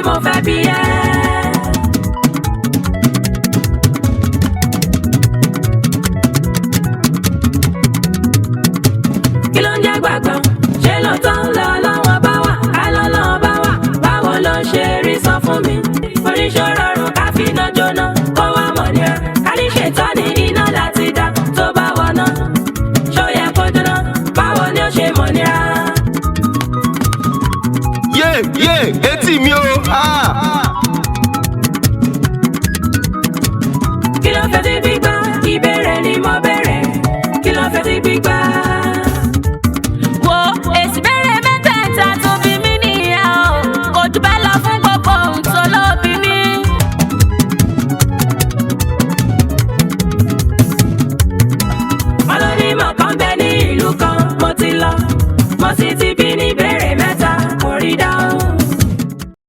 mo fẹ́ bí ẹ. Kí ló ń jẹ́ gbàgbọ́? Ṣé lóòótọ́ lọ́lọ́wọ́ bá wà? Ká lọ́lọ́wọ́ bá wà? Báwo ló ṣe rí sọ fún mi? Oníṣòro rùn ká fi iná jóná, kó wá mọ̀ nira. Ká ní ṣètọ́ ní iná láti dá tó bá wọná. Ṣó yẹ kó jóná? Báwo ni ó ṣe mọ̀ nira? Etí mi o.